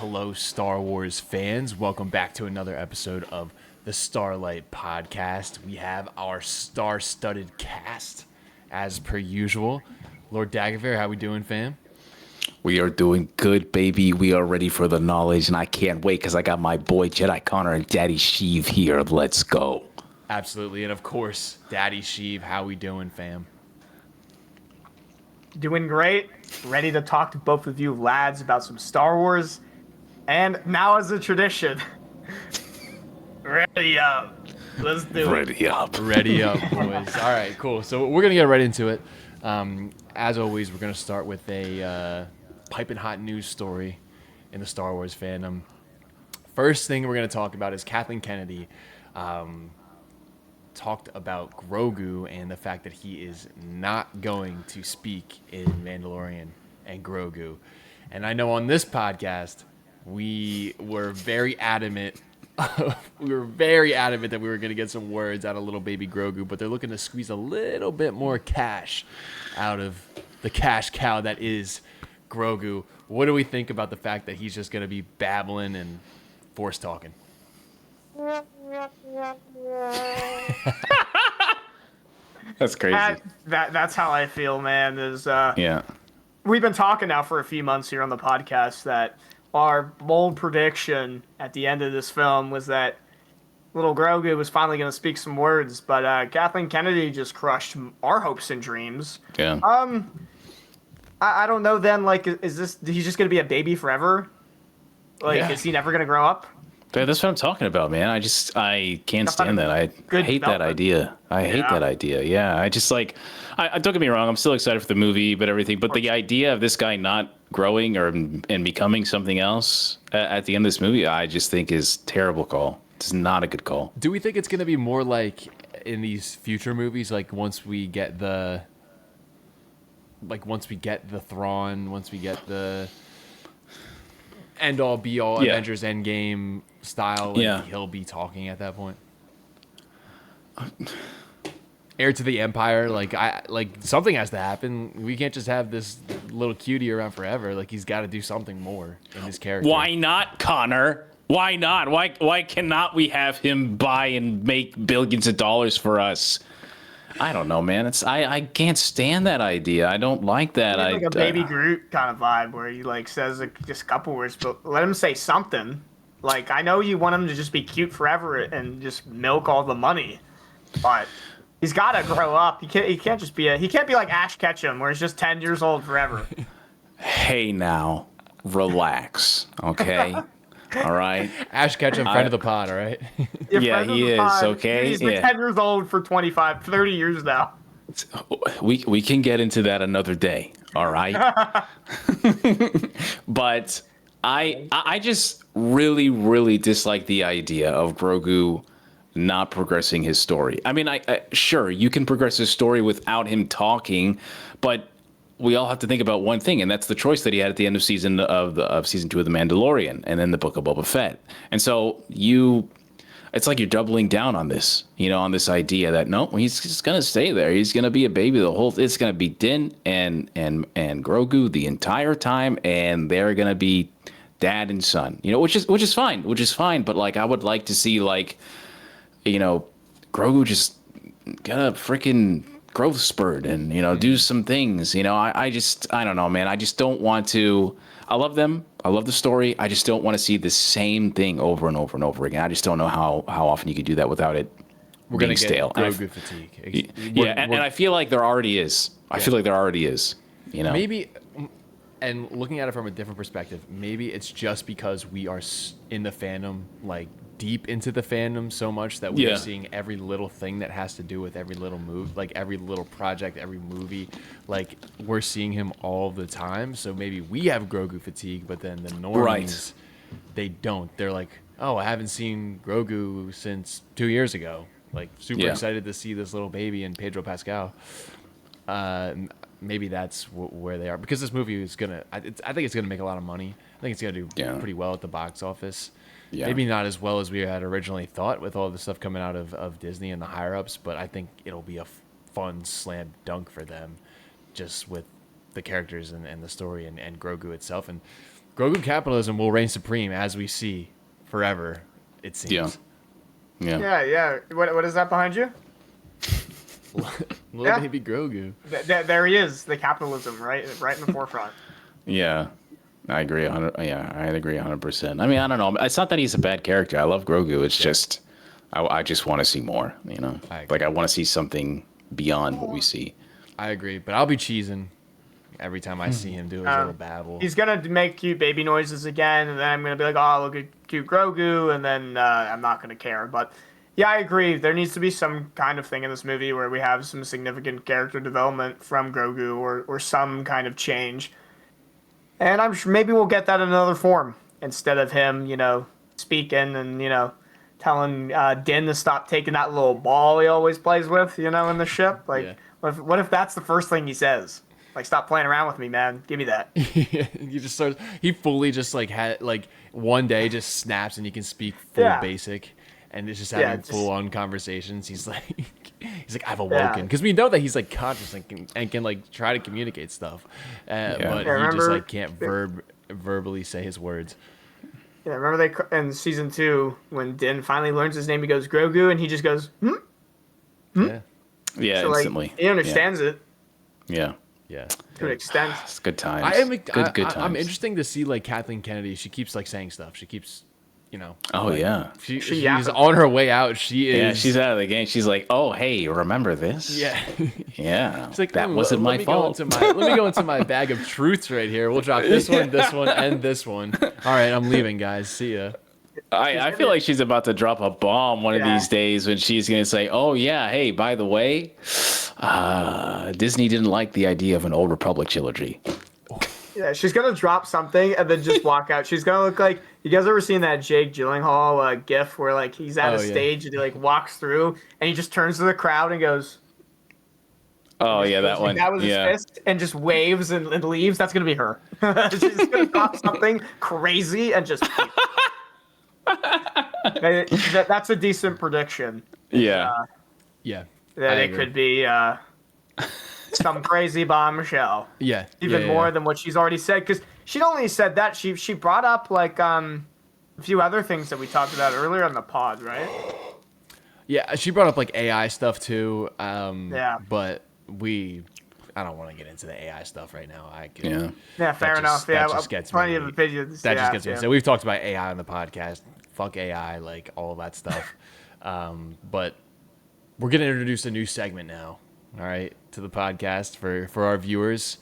hello, Star Wars fans. Welcome back to another episode of the Starlight Podcast. We have our star-studded cast, as per usual. Lord Dagovere, how we doing, fam? We are doing good, baby. We are ready for the knowledge, and I can't wait because I got my boy Jedi Connor and Daddy Sheev here. Let's go. Absolutely, and of course, Daddy Sheev, how we doing, fam? Doing great. Ready to talk to both of you lads about some Star Wars. And now as a tradition, ready up. Let's do it. Ready up. Ready up, boys. All right, cool. So we're going to get right into it. As always, we're going to start with a piping hot news story in the Star Wars fandom. First thing we're going to talk about is Kathleen Kennedy talked about Grogu and the fact that he is not going to speak in Mandalorian and Grogu. And I know on this podcast, we were very adamant that we were going to get some words out of little baby Grogu, but they're looking to squeeze a little bit more cash out of the cash cow that is Grogu. What do we think about the fact that he's just going to be babbling and force talking? That's crazy. That's how I feel, man. Yeah. We've been talking now for a few months here on the podcast that our bold prediction at the end of this film was that little Grogu was finally going to speak some words, but Kathleen Kennedy just crushed our hopes and dreams. Yeah. I don't know then, like, is he's just going to be a baby forever? Like, Yeah. Is he never going to grow up? That's what I'm talking about, man. I can't stand that. I hate that idea. I hate that idea. Yeah. I just like, I don't get me wrong. I'm still excited for the movie, but everything. But the idea of this guy not growing and becoming something else at the end of this movie, I just think is terrible call. It's not a good call. Do we think it's going to be more like in these future movies, like once we get the Thrawn, once we get the end-all, be-all Avengers Endgame style, he'll be talking at that point? Heir to the Empire, like something has to happen. We can't just have this little cutie around forever. Like, he's got to do something more in his character. Why not, Connor? Why not? Why cannot we have him buy and make billions of dollars for us? I don't know, man. I can't stand that idea. I don't like that. Like a baby Groot kind of vibe where he like says just a couple words, but let him say something. Like, I know you want him to just be cute forever and just milk all the money, but he's got to grow up. He can't just be he can't be like Ash Ketchum where he's just 10 years old forever. Hey, now, relax, okay? All right. Ash Ketchum, friend of the pod, all right? Yeah, he is, okay? He's been 10 years old for 25, 30 years now. We can get into that another day, all right? But I just really, really dislike the idea of Grogu not progressing his story. I mean, sure, you can progress his story without him talking, but we all have to think about one thing, and that's the choice that he had at the end of season 2 of the Mandalorian, and then the Book of Boba Fett. And so it's like you're doubling down on this, on this idea that no, he's just gonna stay there. He's gonna be a baby. It's gonna be Din and Grogu the entire time, and they're gonna be dad and son. Which is fine. But like, I would like to see Grogu just get a freaking growth spurt and do some things. I don't know, man. I just don't want to. I love them. I love the story. I just don't want to see the same thing over and over and over again. I just don't know how often you could do that without it being stale. Grogu fatigue. And I feel like there already is. I feel like there already is. Maybe, and looking at it from a different perspective, maybe it's just because we are in the fandom, like deep into the fandom so much that we are seeing every little thing that has to do with every little move, like every little project, every movie, like we're seeing him all the time. So maybe we have Grogu fatigue, but then the normies, they don't. They're like, oh, I haven't seen Grogu since 2 years ago. Like, super excited to see this little baby and Pedro Pascal. Maybe that's where they are, because this movie is I think it's gonna make a lot of money. I think it's gonna do pretty well at the box office. Yeah. Maybe not as well as we had originally thought with all the stuff coming out of Disney and the higher-ups, but I think it'll be a fun slam dunk for them, just with the characters and the story and Grogu itself. And Grogu capitalism will reign supreme, as we see forever. It seems. Yeah. What is that behind you? Little baby Grogu. There he is. The capitalism, right in the forefront. Yeah. I agree. I agree 100%. I mean, I don't know. It's not that he's a bad character. I love Grogu. It's just, I just want to see more. You know, I want to see something beyond what we see. I agree, but I'll be cheesing every time I see him do his little babble. He's gonna make cute baby noises again, and then I'm gonna be like, "Oh, look at cute Grogu," and then I'm not gonna care. But yeah, I agree. There needs to be some kind of thing in this movie where we have some significant character development from Grogu, or some kind of change. And I'm sure maybe we'll get that in another form instead of him, speaking and, telling Din to stop taking that little ball he always plays with, in the ship. Like, what if that's the first thing he says? Like, stop playing around with me, man. Give me that. He fully just one day just snaps and he can speak full basic. And it's just having full-on conversations. He's like, I've awoken, because we know that he's like conscious and can like try to communicate stuff, but he just can't verbally say his words. Yeah, remember in season 2 when Din finally learns his name, he goes Grogu, and he just goes Yeah, so, instantly. He understands it. Yeah. To an extent. It's good times. Good times. I'm interesting to see Kathleen Kennedy. She keeps saying stuff. She keeps. She's on her way out. She is. Yeah, she's out of the game. She's like, oh, hey, remember this? Yeah. Yeah. She's like, that wasn't my fault. Let me go into my bag of truths right here. We'll drop this one, and this one. All right, I'm leaving, guys. See ya. I feel like she's about to drop a bomb one of these days when she's going to say, oh, yeah, hey, by the way, Disney didn't like the idea of an Old Republic trilogy. Yeah, she's gonna drop something and then just walk out. She's gonna look like, you guys ever seen that Jake Gyllenhaal gif where he's at a stage and he walks through and he just turns to the crowd and goes, oh yeah, that one. That was his fist, and just waves and leaves. That's gonna be her. She's gonna drop something crazy and just. That's a decent prediction. Yeah. That it could be. Some crazy bombshell. Yeah. Even more than what she's already said. Because she only said that. She brought up, a few other things that we talked about earlier on the pod, right? Yeah, she brought up, AI stuff, too. But I don't want to get into the AI stuff right now. Fair enough. That just gets plenty me. Of opinions. That just gets me. So we've talked about AI on the podcast. Fuck AI, all that stuff. But we're going to introduce a new segment now. All right, to the podcast for our viewers.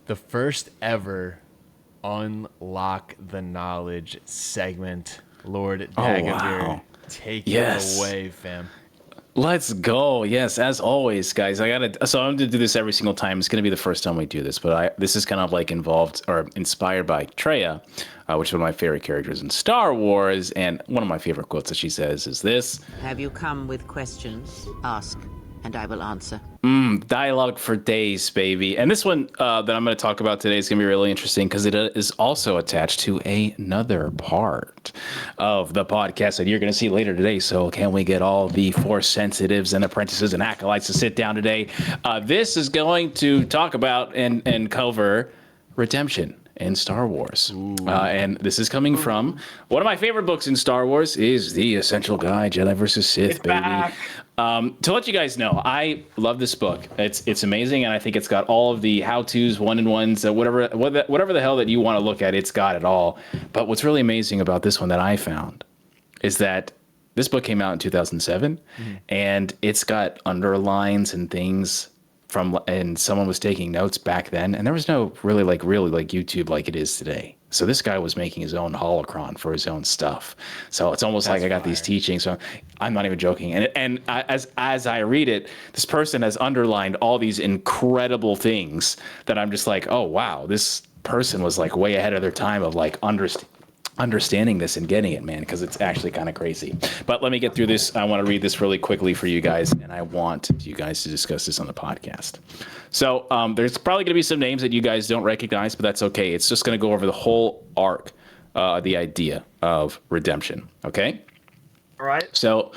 The first ever Unlock the Knowledge segment. Lord Dagovere, take it away, fam. Let's go. Yes, as always, guys. So I'm going to do this every single time. It's going to be the first time we do this, but this is kind of involved or inspired by Traya, which is one of my favorite characters in Star Wars. And one of my favorite quotes that she says is this: have you come with questions? Ask, and I will answer. Dialogue for days, baby. And this one that I'm going to talk about today is going to be really interesting because it is also attached to another part of the podcast that you're going to see later today. So can we get all the Force sensitives and apprentices and acolytes to sit down today? This is going to talk about and cover redemption in Star Wars. And this is coming from one of my favorite books in Star Wars is The Essential Guide, Jedi vs. Sith, it's baby. Back. To let you guys know, I love this book. It's amazing, and I think it's got all of the how-tos, one-and-ones, whatever the hell that you want to look at, it's got it all. But what's really amazing about this one that I found is that this book came out in 2007, and it's got underlines and things and someone was taking notes back then, and there was no really YouTube like it is today. So this guy was making his own holocron for his own stuff. So it's almost like I got these teachings. So I'm not even joking. And as I read it, this person has underlined all these incredible things that I'm just like, oh wow, this person was way ahead of their time of understanding this and getting it, man, because it's actually kind of crazy. But let me get through this. I want to read this really quickly for you guys, and I want you guys to discuss this on the podcast. So there's probably going to be some names that you guys don't recognize, but that's okay. It's just going to go over the whole arc, the idea of redemption, okay? All right. So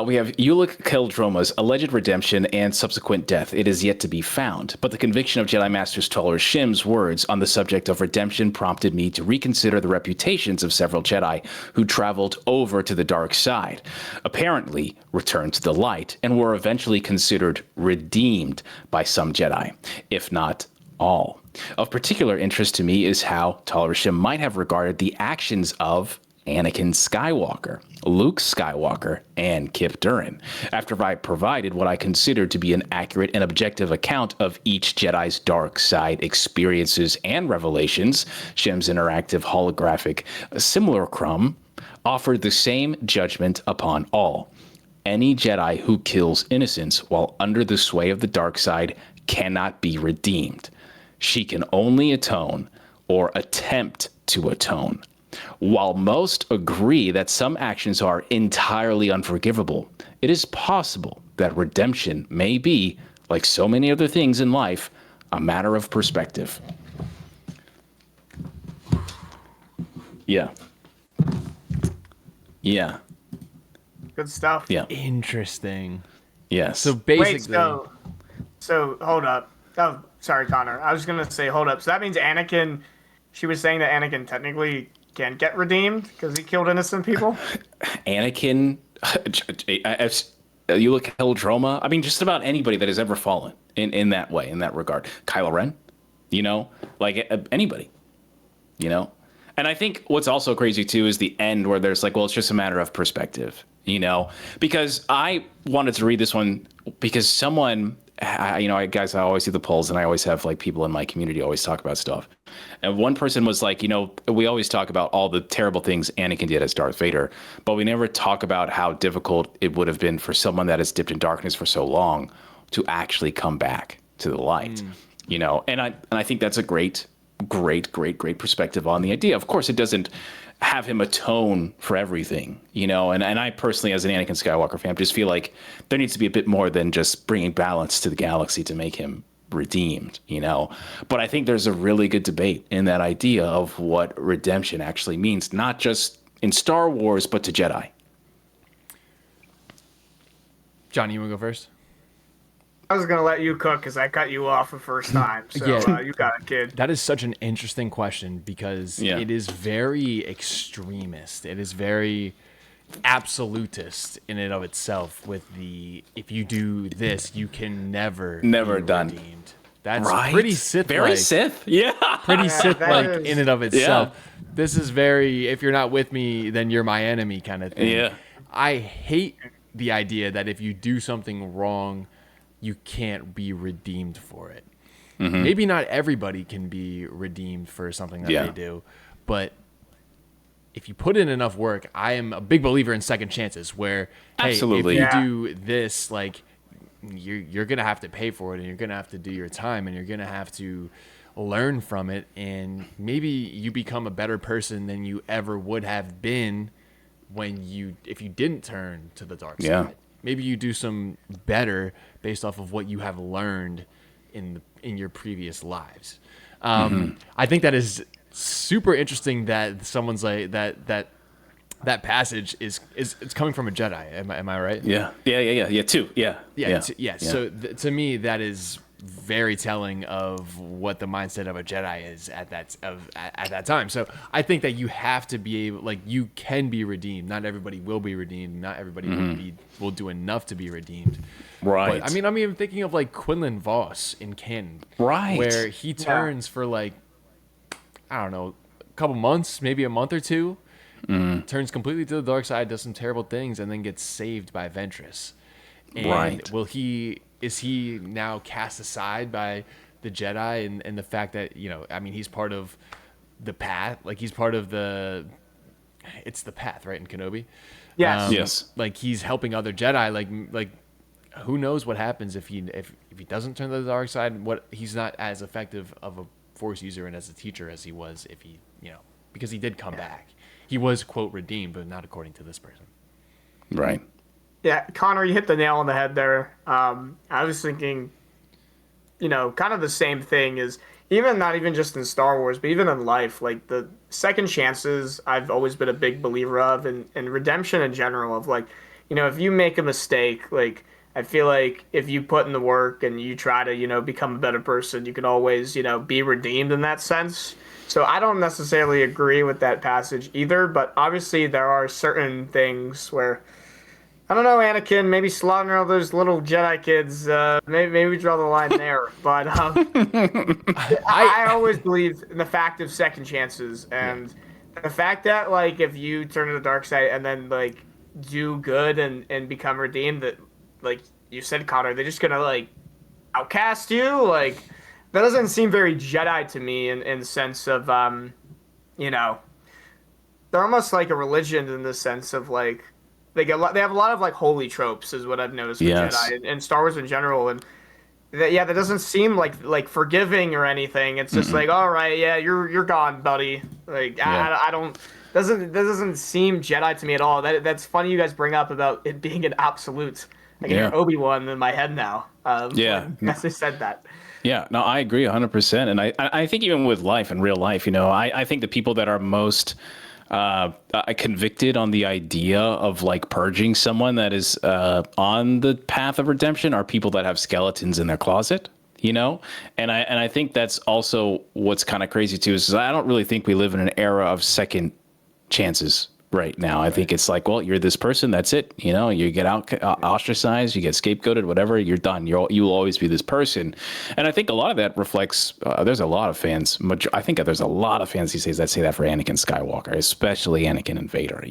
we have Ulic Keldroma's alleged redemption and subsequent death. It is yet to be found, but the conviction of Jedi Master Talar Shim's words on the subject of redemption prompted me to reconsider the reputations of several Jedi who traveled over to the dark side, apparently returned to the light, and were eventually considered redeemed by some Jedi, if not all. Of particular interest to me is how Talar Shim might have regarded the actions of Anakin Skywalker, Luke Skywalker, and Kip Durin, after I provided what I considered to be an accurate and objective account of each Jedi's dark side experiences and revelations. Shim's interactive holographic simulacrum offered the same judgment upon all. Any Jedi who kills innocents while under the sway of the dark side cannot be redeemed. She can only atone or attempt to atone. While most agree that some actions are entirely unforgivable, it is possible that redemption may be, like so many other things in life, a matter of perspective. Yeah. Yeah. Good stuff. Yeah. Interesting. Yes. So basically, Wait, so hold up. Oh, sorry, Connor. I was gonna say hold up. So that means Anakin. She was saying that Anakin technically can't get redeemed because he killed innocent people. Anakin, you look at Heldroma. I mean, just about anybody that has ever fallen in that way, in that regard. Kylo Ren, like anybody, And I think what's also crazy too is the end where there's like, well, it's just a matter of perspective, because I wanted to read this one because someone, I always do the polls and I always have like people in my community always talk about stuff. And one person was like, we always talk about all the terrible things Anakin did as Darth Vader, but we never talk about how difficult it would have been for someone that has dipped in darkness for so long to actually come back to the light, And I think that's a great perspective on the idea. Of course, it doesn't have him atone for everything, and I personally, as an Anakin Skywalker fan, just feel like there needs to be a bit more than just bringing balance to the galaxy to make him redeemed, But I think there's a really good debate in that idea of what redemption actually means, not just in Star Wars, but to Jedi. Johnny, you want to go first? I was gonna let you cook because I cut you off the first time. So Yeah. You got it, kid. That is such an interesting question because it is very extremist. It is very absolutist in and of itself with if you do this, you can never be done. redeemed. That's right? pretty Sith-like. Very Sith. Yeah. Pretty Sith-like is. in and of itself. Yeah. This is very, if you're not with me, then you're my enemy kind of thing. Yeah. I hate the idea that if you do something wrong, you can't be redeemed for it. Mm-hmm. Maybe not everybody can be redeemed for something that they do, but if you put in enough work, I am a big believer in second chances where, Absolutely. hey, if you do this, like, you're going to have to pay for it and you're going to have to do your time and you're going to have to learn from it. And maybe you become a better person than you ever would have been if you didn't turn to the dark side. Maybe you do some better based off of what you have learned in your previous lives. I think that is super interesting that someone's like that passage is it's coming from a Jedi. Am I right? Yeah. Too. Yeah. So to me, that is very telling of what the mindset of a Jedi is at that time. So I think that you have to be able, like, you can be redeemed. Not everybody will be redeemed. Not everybody will do enough to be redeemed. Right. But, I mean, I'm even thinking of like Quinlan Voss in canon, right, where he turns for like, I don't know, a couple months, maybe a month or two, turns completely to the dark side, does some terrible things, and then gets saved by Ventress. And is he now cast aside by the Jedi and the fact that, he's part of the path, like he's part of it's the path, right, in Kenobi? Yes. Yes. Like he's helping other Jedi, like who knows what happens if he doesn't turn to the dark side, he's not as effective of a Force user and as a teacher as he was if he, because he did come back. He was, quote, redeemed, but not according to this person. Right. Yeah, Connor, you hit the nail on the head there. I was thinking, kind of the same thing is even not even just in Star Wars, but even in life, like the second chances, I've always been a big believer of, and redemption in general. Of like, if you make a mistake, like I feel like if you put in the work and you try to, become a better person, you can always, be redeemed in that sense. So I don't necessarily agree with that passage either, but obviously there are certain things where I don't know, Anakin, maybe slaughtering all those little Jedi kids. Maybe we draw the line there. But I always believe in the fact of second chances, and the fact that like if you turn to the dark side and then like do good and become redeemed, that like you said, Connor, they're just gonna like outcast you. Like that doesn't seem very Jedi to me in the sense of they're almost like a religion in the sense of like. They have a lot of like holy tropes, is what I've noticed with Jedi and Star Wars in general, and that doesn't seem like forgiving or anything. It's just like, all right, yeah, you're gone, buddy. Like I don't that doesn't seem Jedi to me at all. That's funny you guys bring up about it being an absolute. I can hear Obi-Wan in my head now. As I said that. Yeah, no, I agree 100%, and I think even with life and real life, I think the people that are most convicted on the idea of like purging someone that is on the path of redemption are people that have skeletons in their closet, and I think that's also what's kind of crazy too, is I don't really think we live in an era of second chances right now. I think it's like, well, you're this person, that's it. You get ostracized, you get scapegoated, whatever, you're done. You will always be this person. And I think a lot of that reflects, there's a lot of fans, I think there's a lot of fans these days that say that for Anakin Skywalker, especially Anakin and Vader,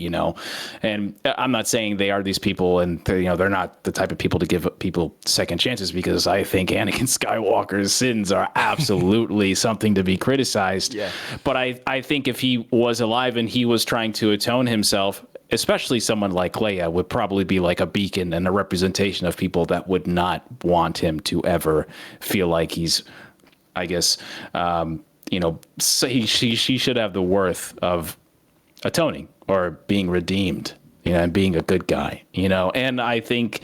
and I'm not saying they are these people and they're not the type of people to give people second chances, because I think Anakin Skywalker's sins are absolutely something to be criticized. Yeah. But I think if he was alive and he was trying to atone himself, especially someone like Leia, would probably be like a beacon and a representation of people that would not want him to ever feel like he's, I guess, she should have the worth of atoning or being redeemed, and being a good guy, and I think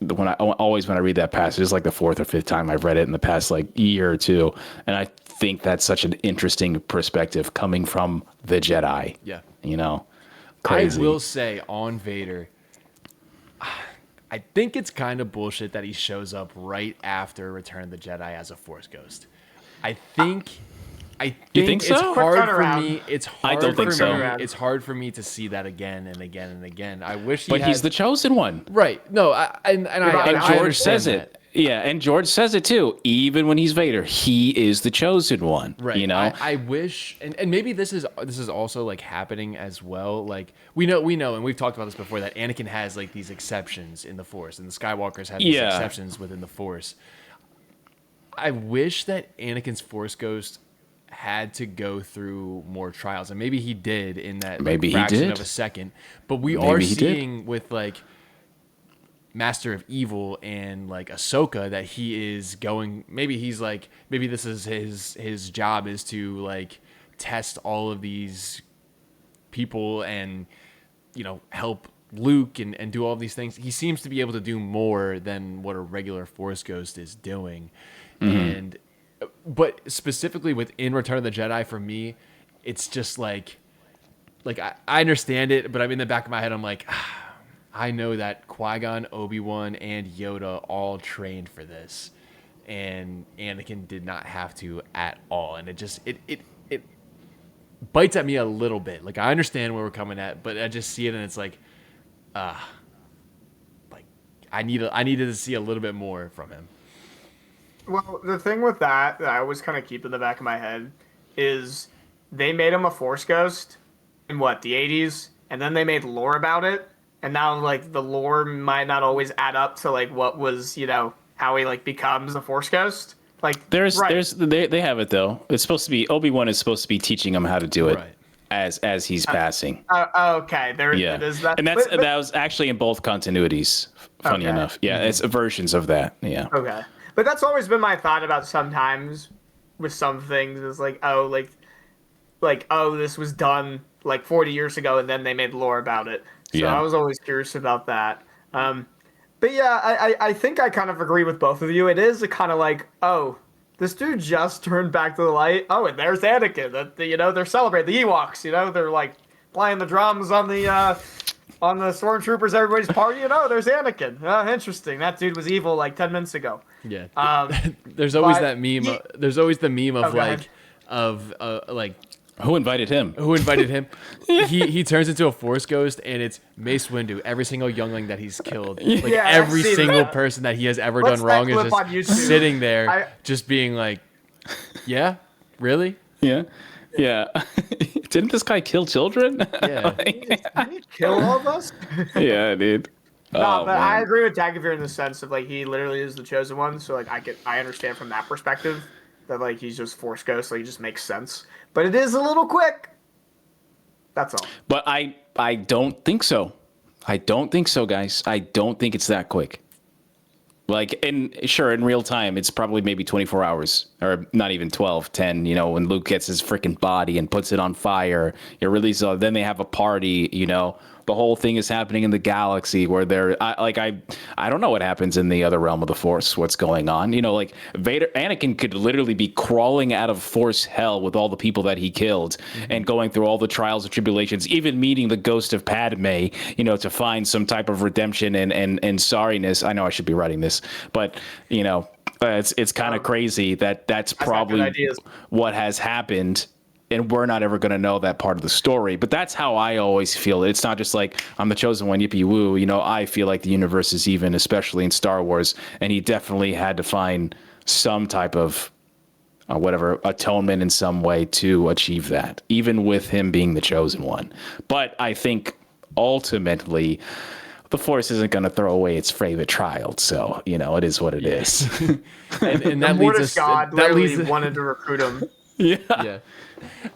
when I read that passage, it's like the fourth or fifth time I've read it in the past like year or two, and I think that's such an interesting perspective coming from the Jedi. Yeah. Crazy. I will say on Vader, I think it's kind of bullshit that he shows up right after Return of the Jedi as a Force ghost. I think you think so? It's hard for me. I don't think so. It's hard for me to see that again and again and again. I wish But he's the chosen one. Right. No, and George says it. Yeah, and George says it too. Even when he's Vader, he is the chosen one. Right. I wish, and maybe this is also like happening as well. Like we know, and we've talked about this before, that Anakin has like these exceptions in the Force, and the Skywalkers have these exceptions within the Force. I wish that Anakin's Force ghost had to go through more trials, and maybe he did in that fraction of a second. But we are seeing with like Master of Evil and like Ahsoka that he is going, maybe this is his job, is to like test all of these people and help Luke and do all of these things. He seems to be able to do more than what a regular Force ghost is doing. But specifically within Return of the Jedi, for me, it's just like I understand it, but I'm in the back of my head, I'm like, I know that Qui-Gon, Obi-Wan, and Yoda all trained for this, and Anakin did not have to at all. And it bites at me a little bit. Like I understand where we're coming at, but I just see it and it's like I needed to see a little bit more from him. Well, the thing with that I always kind of keep in the back of my head is they made him a Force ghost in the 80s, and then they made lore about it. And now, like, the lore might not always add up to, like, what was, how he, like, becomes a Force ghost. Like, they have it, though. It's supposed to be, Obi-Wan is supposed to be teaching him how to do it as he's passing. Okay, it is that. And that was actually in both continuities, funny enough. Yeah, it's versions of that, yeah. Okay. But that's always been my thought about sometimes with some things is, like, this was done, like, 40 years ago, and then they made lore about it. So I was always curious about that. But yeah, I think I kind of agree with both of you. It is a kind of like, This dude just turned back to the light. Oh, and there's Anakin. They're celebrating the Ewoks. They're like playing the drums on the stormtroopers. Everybody's partying. Oh, there's Anakin. Interesting. That dude was evil like 10 minutes ago. Yeah. There's always that meme. There's always the meme of who invited him? Who invited him? He turns into a Force ghost, and it's Mace Windu. Every single youngling that he's killed, like every single person that he has ever done wrong, is just sitting there, just being like, "Yeah, really? Yeah, yeah." Didn't this guy kill children? Yeah. Did he kill all of us? Yeah, dude. No, but I agree with Dagovere in the sense of like he literally is the chosen one. So like I understand from that perspective that like he's just Force ghost, like he just makes sense. But it is a little quick. That's all. But I don't think so. I don't think so, guys. I don't think it's that quick. Like, in real time, it's probably maybe 24 hours, or not even 12, 10, when Luke gets his freaking body and puts it on fire. It really, so then they have a party, the whole thing is happening in the galaxy where I don't know what happens in the other realm of the Force, what's going on. Anakin could literally be crawling out of Force hell with all the people that he killed and going through all the trials and tribulations, even meeting the ghost of Padme, to find some type of redemption and sorriness. I know I should be writing this, but, it's kind of crazy that's probably what has happened. And we're not ever going to know that part of the story. But that's how I always feel. It's not just like, I'm the chosen one, yippee woo. I feel like the universe is even, especially in Star Wars. And he definitely had to find some type of, atonement in some way to achieve that, even with him being the chosen one. But I think ultimately, the Force isn't going to throw away its favorite child. So, it is what it is. and that leads us. God literally wanted to recruit him. Yeah.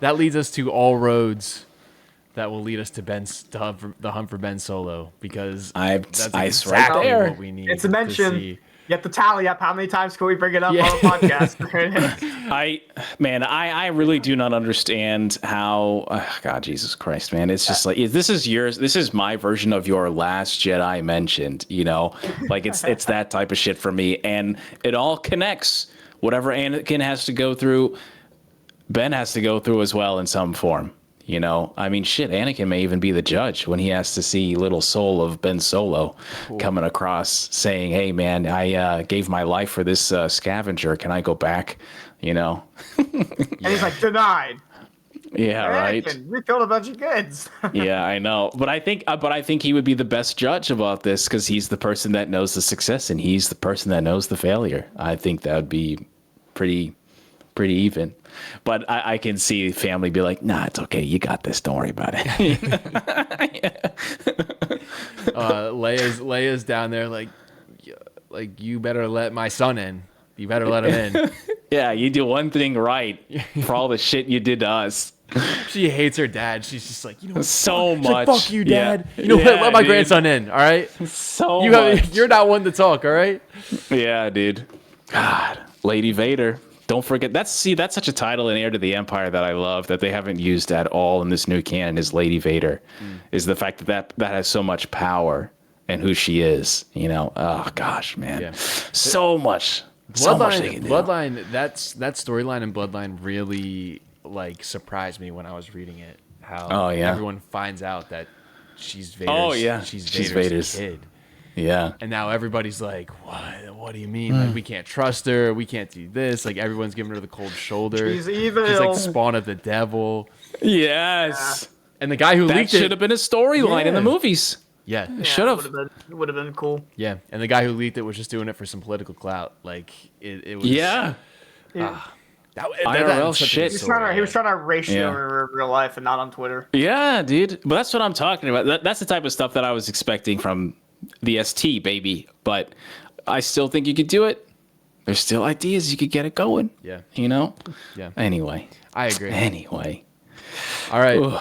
That leads us to all roads that will lead us to the hunt for Ben Solo, because that's exactly what we need. It's a mention. You have to tally up how many times can we bring it up on a podcast. I really do not understand how. God, Jesus Christ, man! It's just like this is yours. This is my version of your Last Jedi mentioned. Like it's that type of shit for me, and it all connects. Whatever Anakin has to go through, Ben has to go through as well in some form. I mean, shit, Anakin may even be the judge when he has to see little soul of Ben Solo coming across saying, "Hey, man, I gave my life for this scavenger. Can I go back?" And he's like, denied. Yeah, right. We killed a bunch of kids. Yeah, I know, but I think he would be the best judge about this because he's the person that knows the success and he's the person that knows the failure. I think that would be pretty even. But I can see family be like, "Nah, it's okay. You got this. Don't worry about it." Leia's down there like you better let my son in. You better let him in. Yeah, you do one thing right for all the shit you did to us. She hates her dad. She's just like, so much. Like, fuck you, Dad. Yeah. Let my grandson in. All right. You're not one to talk. All right. Yeah, dude. God, Lady Vader. Don't forget that's such a title in Heir to the Empire that I love that they haven't used at all in this new canon is Lady Vader. Is the fact that has so much power and who she is. Oh gosh, man. Yeah. So much. Bloodline. That storyline in Bloodline really surprised me when I was reading it. How everyone finds out that she's Vader's. She's Vader's kid. Yeah. And now everybody's like, what do you mean? We can't trust her. We can't do this. Everyone's giving her the cold shoulder. She's evil. She's like spawn of the devil. Yes. Yeah. And the guy who leaked it should have been a storyline in the movies. Yeah. Should have. It would have been cool. Yeah. And the guy who leaked it was just doing it for some political clout. It was. Yeah. That shit. He was trying to ratio in real life and not on Twitter. Yeah, dude. But that's what I'm talking about. That's the type of stuff that I was expecting from the ST, baby. But I still think you could do it. There's still ideas you could get it going. Yeah. Yeah. Anyway. I agree. Anyway. All right. Ooh.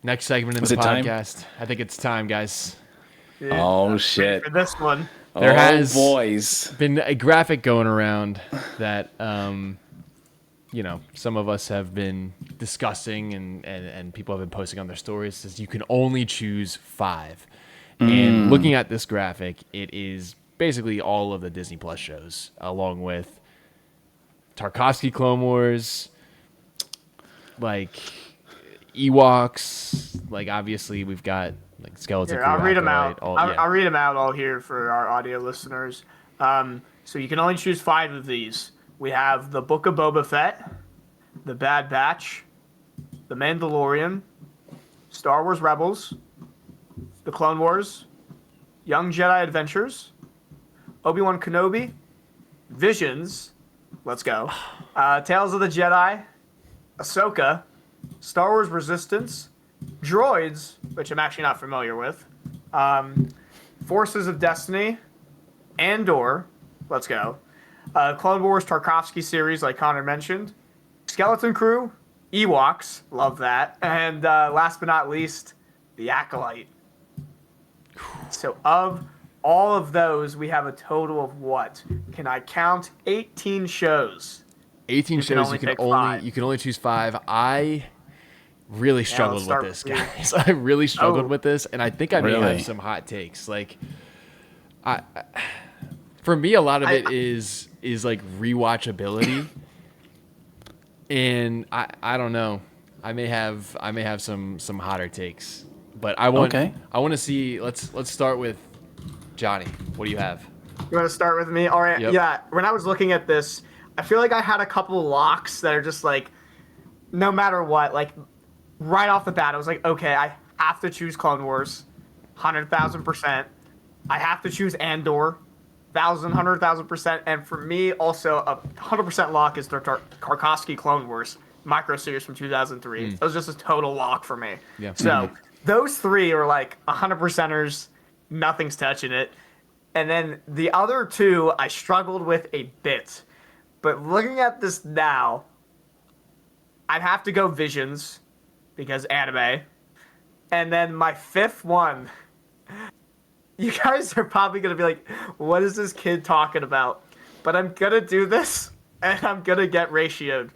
Next segment in the podcast. Time? I think it's time, guys. Yeah, oh, shit. For this one. There has boys. been a graphic going around that, some of us have been discussing and people have been posting on their stories. It says you can only choose 5. And looking at this graphic, it is basically all of the Disney Plus shows, along with Tarkovsky Clone Wars, like Ewoks, like obviously we've got like Skeleton Crew. I'll read them out. Acolyte, I'll read them out all here for our audio listeners. So you can only choose 5 of these. We have the Book of Boba Fett, the Bad Batch, the Mandalorian, Star Wars Rebels, the Clone Wars, Young Jedi Adventures, Obi-Wan Kenobi, Visions, let's go, Tales of the Jedi, Ahsoka, Star Wars Resistance, Droids, which I'm actually not familiar with, Forces of Destiny, Andor, let's go, Clone Wars Tarkovsky series, like Connor mentioned, Skeleton Crew, Ewoks, love that, and last but not least, The Acolyte. So of all of those, we have a total of what? Can I count? 18 shows. 18 shows. You can only choose 5. I really struggled with this, guys. I really struggled with this, and I think I may have some hot takes. Like, for me, a lot of it is like rewatchability, and I don't know. I may have some hotter takes, but I want to see. Let's start with Johnny. What do you have? You want to start with me? All right. Yep. Yeah. When I was looking at this, I feel like I had a couple locks that are just like, no matter what, like right off the bat, I was like, okay, I have to choose Clone Wars, 100,000%. I have to choose Andor, 100,000%. And for me, also a 100% lock is the Tarkovsky Clone Wars micro series from 2003. It was just a total lock for me. Yeah. So those 3 are like 100%ers. Nothing's touching it. And then the other 2, I struggled with a bit. But looking at this now, I'd have to go Visions because anime. And then my 5th one, you guys are probably going to be like, what is this kid talking about? But I'm going to do this, and I'm going to get ratioed.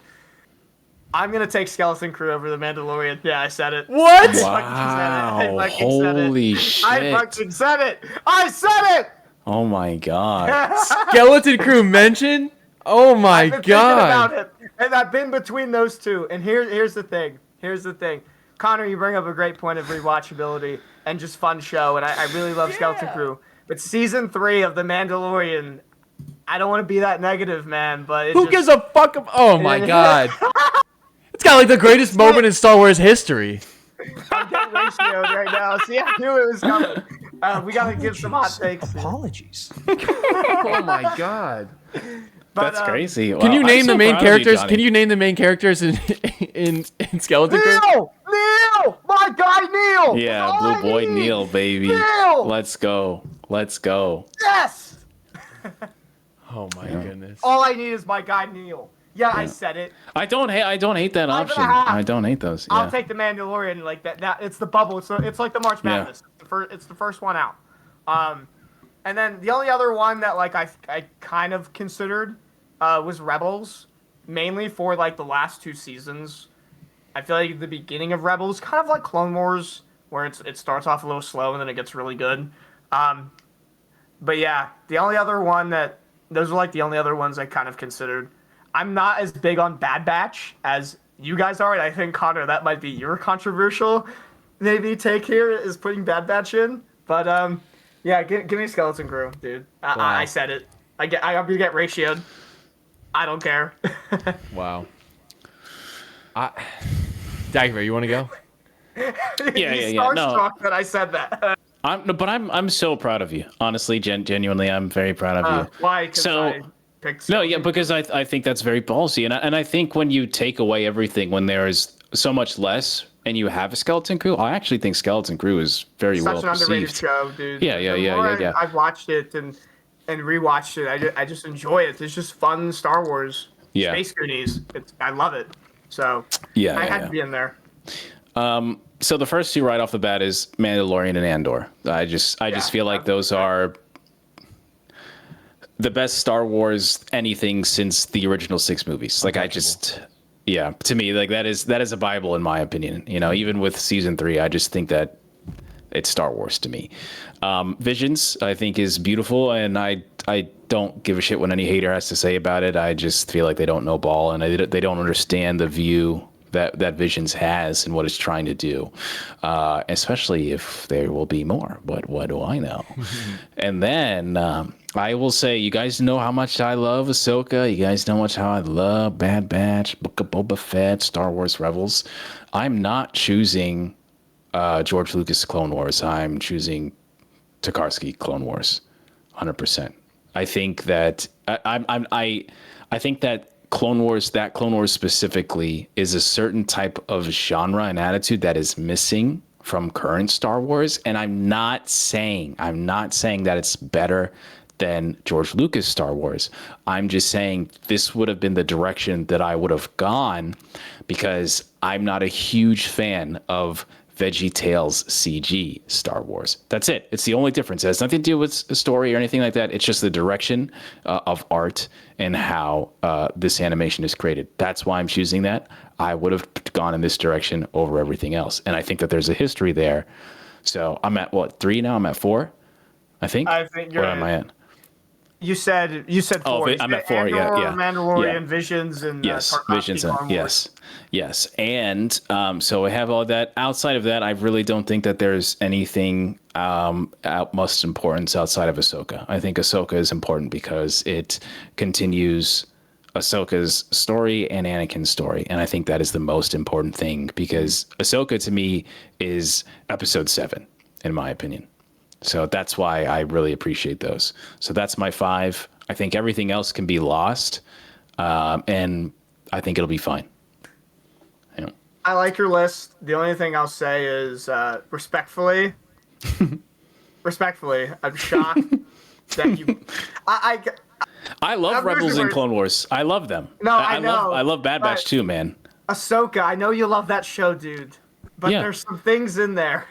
I'm going to take Skeleton Crew over the Mandalorian. Yeah, I said it. What? Wow. Holy shit. I fucking said it. I said it. Oh my god. Skeleton Crew mentioned? Oh my I've been thinking about it, and I've been between those 2. And here's the thing. Connor, you bring up a great point of rewatchability and just fun show, and I really love Skeleton Crew. But season 3 of The Mandalorian, I don't want to be that negative, man, but who gives a fuck? Oh my god. It's got like the greatest moment in Star Wars history. I'm getting ratioed right now. See, I knew it was coming. We gotta give some hot takes. Apologies. Oh my god. But, That's crazy. Can you name the main characters? You, Can you name the main characters in Skeleton Crew? Neil, my guy Neil. Yeah, Blue Boy Neil, baby. Neil. Let's go. Yes. Oh my goodness. All I need is my guy Neil. Yeah, I said it. I don't hate that option. 5.5. I don't hate those. Yeah. I'll take the Mandalorian like that. It's the bubble. It's like the March Madness. It's the first one out. And then the only other one that like I kind of considered was Rebels, mainly for like the last 2 seasons. I feel like the beginning of Rebels, kind of like Clone Wars, where it starts off a little slow and then it gets really good. But yeah, the only other one those are like the only other ones I kind of considered. I'm not as big on Bad Batch as you guys are, and I think, Connor, that might be your controversial maybe take here is putting Bad Batch in. But yeah, give me Skeleton Crew, dude. I said it. I get ratioed. I don't care. Wow. Dagovere, you want to go? Yeah. Starstruck that I said that. I'm so proud of you. Honestly, genuinely, I'm very proud of you. Why? Because I think that's very ballsy, and I think when you take away everything, when there is so much less, and you have a Skeleton Crew, I actually think Skeleton Crew is very well perceived. Such an underrated show, dude. Yeah. I've watched it and rewatched it. I just enjoy it. It's just fun Star Wars. Yeah. Space Goonies. I love it. So I had to be in there. So the first 2 right off the bat is Mandalorian and Andor. I just feel like those are the best Star Wars anything since the original 6 movies. Like to me, like that is a Bible in my opinion. You know, even with season 3, I just think that it's Star Wars to me. Visions, I think, is beautiful, and I don't give a shit what any hater has to say about it. I just feel like they don't know ball, and they don't understand the view that Visions has and what it's trying to do, especially if there will be more. But what do I know? And then I will say, you guys know how much I love Ahsoka. You guys know how much I love Bad Batch, Book of Boba Fett, Star Wars Rebels. I'm not choosing George Lucas Clone Wars. I'm choosing Tartakovsky Clone Wars, 100%. I think that I think that Clone Wars specifically is a certain type of genre and attitude that is missing from current Star Wars. And I'm not saying that it's better than George Lucas Star Wars. I'm just saying this would have been the direction that I would have gone, because I'm not a huge fan of VeggieTales CG Star Wars. That's it. It's the only difference. It has nothing to do with a story or anything like that. It's just the direction of art and how this animation is created. That's why I'm choosing that. I would have gone in this direction over everything else. And I think that there's a history there. So I'm at, 3 now? I'm at 4, I think? I think you're... Where am I at? You said 4. Oh, I'm at 4, yeah. Mandalorian, Visions, and yes, Visions, yes. And so I have all that. Outside of that, I really don't think that there's anything most importance outside of Ahsoka. I think Ahsoka is important because it continues Ahsoka's story and Anakin's story, and I think that is the most important thing, because Ahsoka to me is episode 7, in my opinion. So that's why I really appreciate those. So that's my 5. I think everything else can be lost, and I think it'll be fine. Yeah. I like your list. The only thing I'll say is, respectfully, I'm shocked that you. I love Rebels and Clone Wars. I love them. No, I know. I love Bad Batch too, man. Ahsoka, I know you love that show, dude, but there's some things in there.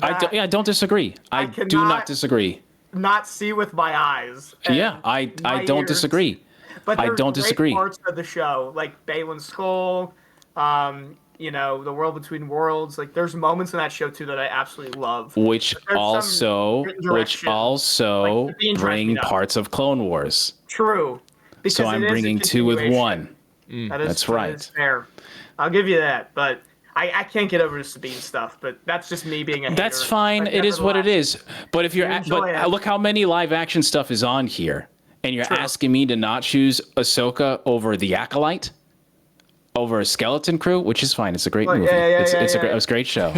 I don't disagree. I do not disagree. Not see with my eyes. I don't disagree. But I don't disagree. Parts of the show, like Balin's Skull, the World Between Worlds. Like, there's moments in that show too that I absolutely love. Which also bring parts of Clone Wars. True. So I'm bringing 2 with 1. That's right. That is fair. I'll give you that, but. I can't get over the Sabine stuff, but that's just me being a hater. That's fine. It is what it is. But if look how many live action stuff is on here, and you're asking me to not choose Ahsoka over The Acolyte, over a Skeleton Crew, which is fine. It's a great movie. It's a great show,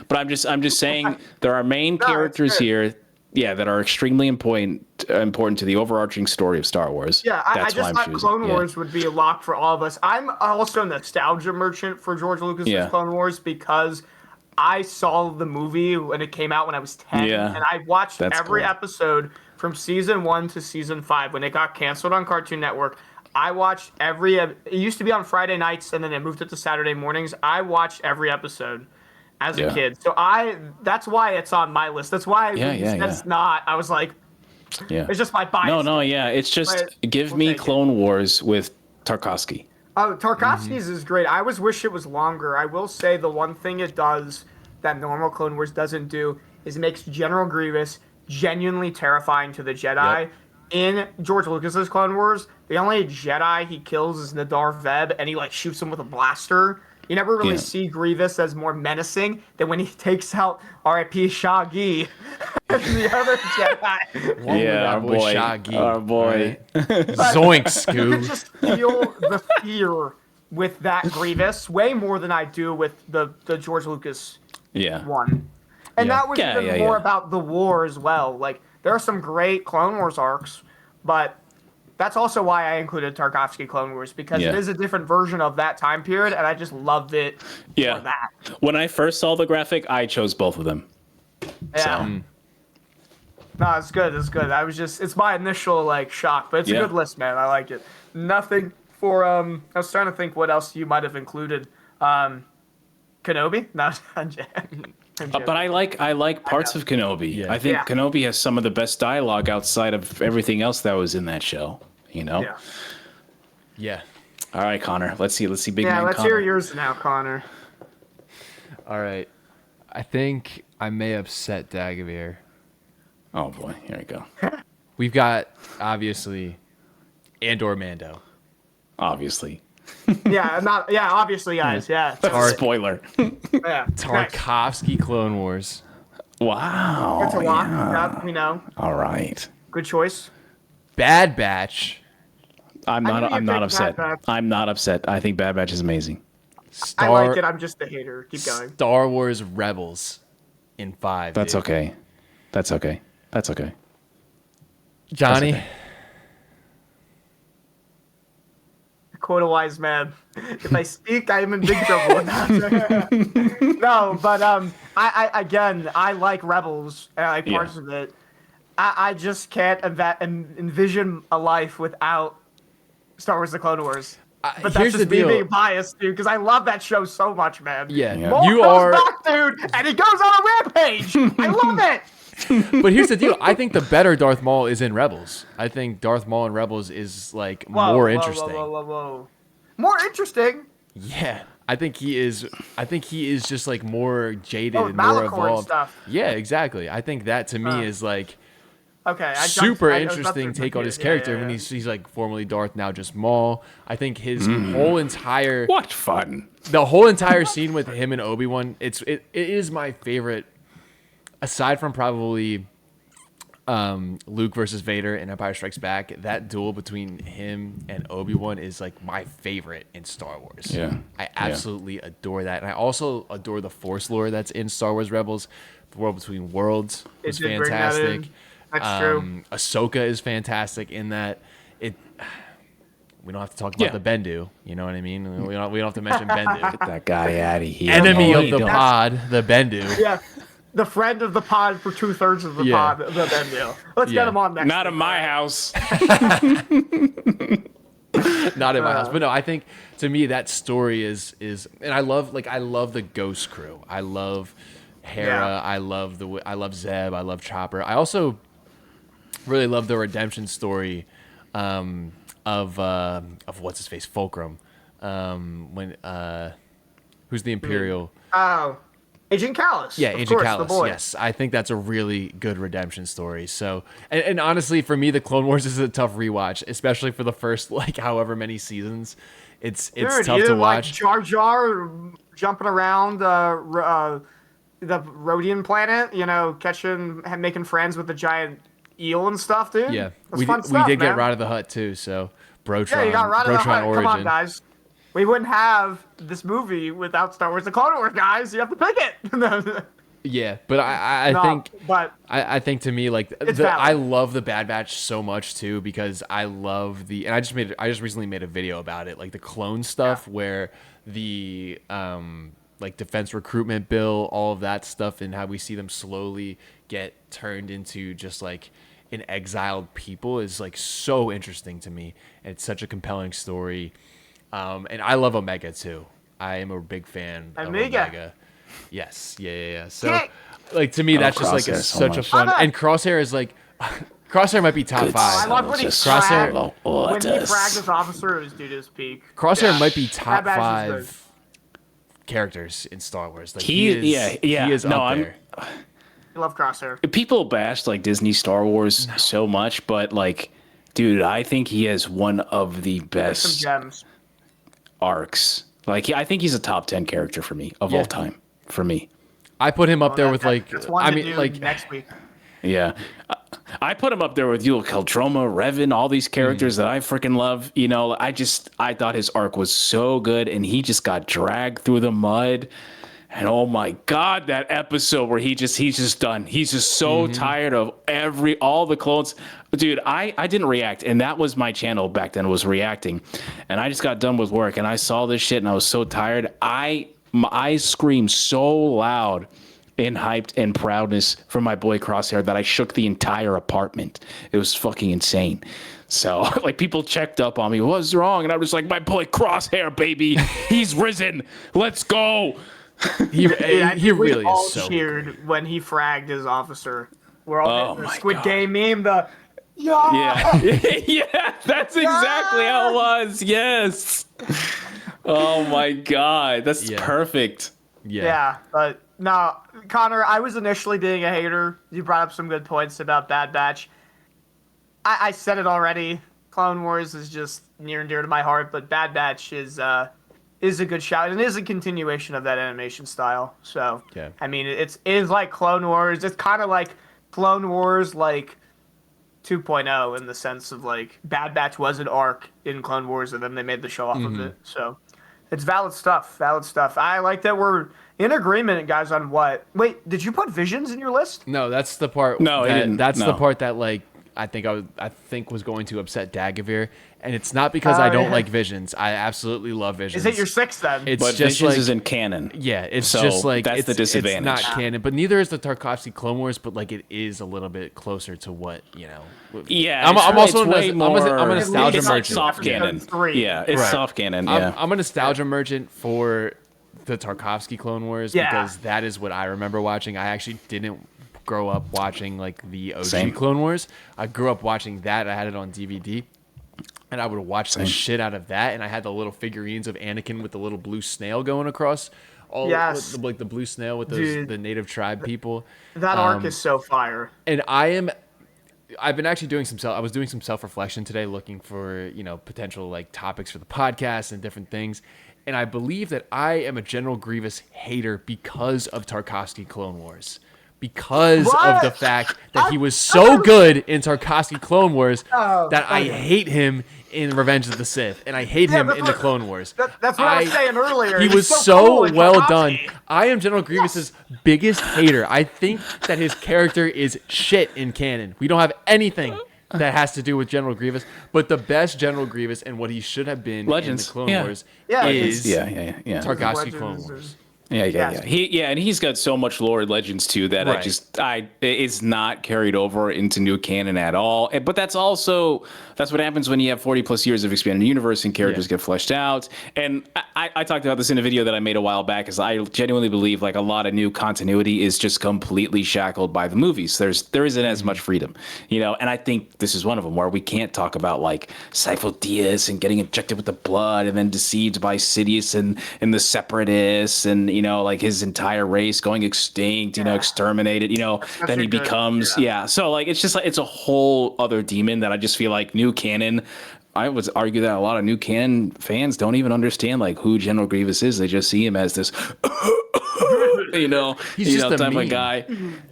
But I'm just saying there are main characters here. Yeah, that are extremely important to the overarching story of Star Wars. Yeah, I just thought Clone Wars would be a lock for all of us. I'm also a nostalgia merchant for George Lucas's Clone Wars, because I saw the movie when it came out when I was 10, and I watched every episode from season 1 to season 5. When it got canceled on Cartoon Network, I watched it used to be on Friday nights, and then they moved it to Saturday mornings. I watched every episode as a kid. So that's why it's on my list. That's why it's not. I was like, it's just my bias. No, it's just give me Clone Wars with Tartakovsky. Oh, Tartakovsky's is great. I always wish it was longer. I will say the one thing it does that normal Clone Wars doesn't do is it makes General Grievous genuinely terrifying to the Jedi. Yep. In George Lucas's Clone Wars, the only Jedi he kills is Nadar Veb, and he shoots him with a blaster. You never really see Grievous as more menacing than when he takes out R.I.P. Shaggy and the other Jedi. Our boy. Zoink, Scoob. You can just feel the fear with that Grievous way more than I do with the George Lucas one. And that was even more about the war as well. Like, there are some great Clone Wars arcs, but that's also why I included Tartakovsky Clone Wars, because it is a different version of that time period, and I just loved it for that. When I first saw the graphic, I chose both of them. Yeah. So. No, it's good. It's my initial, shock, but it's a good list, man. I like it. Nothing for, I was trying to think what else you might have included. Kenobi? No, but I like parts of Kenobi. Yeah. I think Kenobi has some of the best dialogue outside of everything else that was in that show. Yeah. All right, Connor. Let's see. Big man. Let's hear yours now, Connor. All right. I think I may upset Dagovere. Oh boy, here we go. We've got obviously Andor Mando. Obviously. Obviously, guys. Yeah. That's a spoiler. Yeah. Tarkovsky Clone Wars. Wow. Good to watch. Yeah. Yeah, All right. good choice. Bad Batch. I'm knew not you'd pick upset. Bad Batch. I'm not upset. I think Bad Batch is amazing. I like it. I'm just a hater. Keep going. Star Wars Rebels in 5. That's dude. okay. That's okay. That's okay. Johnny. That's okay. Quote a wise man. If I speak, I am in big trouble. No, but I like Rebels. And I like parts of it. I just can't envision a life without Star Wars: The Clone Wars. But that's Here's just the me deal. being biased, dude, because I love that show so much, man. Yeah. Yeah. Maul You goes are. back, dude, and he goes on a rampage. I love it. But here's the deal. I think the better Darth Maul is in Rebels. I think Darth Maul in Rebels is like more interesting. Whoa. More interesting. Yeah. I think he is just like more jaded Oh, and more Malachor and evolved. stuff. Yeah, exactly. I think that to me is like Okay. super I was about to interesting take on his yeah, character yeah, when yeah. he's like formerly Darth, now just Maul. I think his whole entire What fun. the whole entire scene with him and Obi-Wan, it is my favorite, aside from probably Luke versus Vader in Empire Strikes Back. That duel between him and Obi-Wan is like my favorite in Star Wars. Yeah. I absolutely adore that. And I also adore the Force lore that's in Star Wars Rebels. The World Between Worlds was did bring that in. fantastic. That's true. Ahsoka is fantastic in that. We don't have to talk about the Bendu. You know what I mean? We don't have to mention Bendu. Get that guy out of here. Enemy Oh, of the don't- pod, the Bendu. Yeah. The friend of the pod for 2/3 of the Yeah. pod, the Bendu. Let's Yeah. get him on next. Not week. in my house. Not in my house, but no. I think to me that story is, and I love the Ghost Crew. I love Hera. Yeah. I love Zeb. I love Chopper. I also really love the redemption story of what's his face, Fulcrum. Who's the Imperial? Oh, Agent Callus. Yeah, of Agent course, Callus. The boy. Yes, I think that's a really good redemption story. So, and honestly, for me, the Clone Wars is a tough rewatch, especially for the first like however many seasons. It's Dude, tough you to didn't like watch. Jar Jar jumping around the Rhodian planet, making friends with the giant eel and stuff, dude. Yeah, That's we fun did, stuff, we did get man. Ride of the Hut too. So, Brotron, Yeah, you got Ride of the Brotron Hut. Origin. Come on, guys. We wouldn't have this movie without Star Wars: The Clone Wars, guys. You have to pick it. Yeah, but I No, think but I think to me like It's I valid. love the Bad Batch so much too because I love and I just recently made a video about it, like the clone stuff where the like defense recruitment bill, all of that stuff, and how we see them slowly get turned into just like an exiled people is like so interesting to me, and it's such a compelling story. And I love Omega too. I am a big fan of Omega. Yes, yeah. So, Yeah. like to me, that's just like Crosshair so such a much. fun. Oh, no. And Crosshair is like, Crosshair might be top Good five. I love when he Just Crosshair- fragged. follow When he orders. fragged his officer, it was dude his peak. Crosshair Yeah. might be top Bad Batch is five characters in Star Wars. Like He- is, yeah. he is No, up I'm- there. I love Crosshair. People bash like Disney Star Wars so much, but like, dude, I think he has one of the Some best gems. arcs. Like, I think he's a top 10 character for me of Yeah. all time. For me, I put him up there with like, That's one I to mean, do like, next week. yeah. I put him up there with you, Keldroma, Revan, all these characters that I freaking love. You know, I thought his arc was so good, and he just got dragged through the mud. And oh my God, that episode where he's just done. He's just so tired of all the clones. Dude, I didn't react, and that was my channel back then, was reacting. And I just got done with work, and I saw this shit, and I was so tired. I screamed so loud in hyped and proudness for my boy Crosshair that I shook the entire apartment. It was fucking insane. So, like, people checked up on me. What's wrong? And I was like, my boy Crosshair, baby. He's risen. Let's go. he We really all is so. cheered when he fragged his officer. We're all Oh the my Squid God. Game meme. Yeah. Yeah, that's exactly how it was. Yes. Oh my God. That's Yeah. perfect. Yeah. Yeah, but No, Connor, I was initially being a hater. You brought up some good points about Bad Batch. I said it already. Clone Wars is just near and dear to my heart, but Bad Batch is a good shout and is a continuation of that animation style. So, Yeah. I mean, it is like Clone Wars. It's kind of like Clone Wars, like 2.0 in the sense of like Bad Batch was an arc in Clone Wars, and then they made the show off of it. So, it's valid stuff. Valid stuff. I like that we're in agreement, guys. On what? Wait, did you put Visions in your list? No, that's the part. No, he that, didn't. That's No. the part that like I think was going to upset Dagovere, and it's not because I don't like Visions. I absolutely love Visions. Is it your sixth then? It's But just Visions like, isn't canon. yeah, it's So just like that's the disadvantage. It's not canon, but neither is the Tarkovsky Clone Wars. But like it is a little bit closer to what Yeah, I'm also it's way I'm more. a nostalgia it's like merchant. soft canon. Episode 3. Yeah, it's Right. soft canon. Yeah. I'm a nostalgia merchant for the Tarkovsky Clone Wars Yeah. because that is what I remember watching. I actually didn't grow up watching like the OG Same. Clone Wars. I grew up watching that. I had it on DVD. And I would watch the shit out of that. And I had the little figurines of Anakin with the little blue snail going across. Yes. Like the blue snail with Dude. the native tribe people. That arc is so fire. And I've been actually doing I was doing some self-reflection today, looking for, potential like topics for the podcast and different things. And I believe that I am a General Grievous hater because of Tarkovsky Clone Wars. Because of the fact that he was so good in Tarkovsky Clone Wars that I hate him in Revenge of the Sith, and I hate him in the Clone Wars. That's what I was saying earlier. He He's was so so cool in well Tarkovsky. done. I am General Grievous's biggest hater. I think that his character is shit in canon. We don't have anything that has to do with General Grievous, but the best General Grievous and what he should have been Legends. in the Clone Yeah. Wars Yeah, is yeah. Tarkovsky Legends Clone is- Wars. Yeah. Yes. And he's got so much lore and legends too that Right. it's not carried over into new canon at all. But that's what happens when you have 40 plus years of expanded universe and characters get fleshed out. And I talked about this in a video that I made a while back, is I genuinely believe like a lot of new continuity is just completely shackled by the movies. There isn't as much freedom, and I think this is one of them where we can't talk about like Sifo Dyas and getting injected with the blood and then deceived by Sidious and the Separatists and like his entire race going extinct, exterminated, then he good. becomes so like it's just like it's a whole other demon that I just feel like new canon. I would argue that a lot of new canon fans don't even understand like who General Grievous is. They just see him as this He's just a type meme. of guy.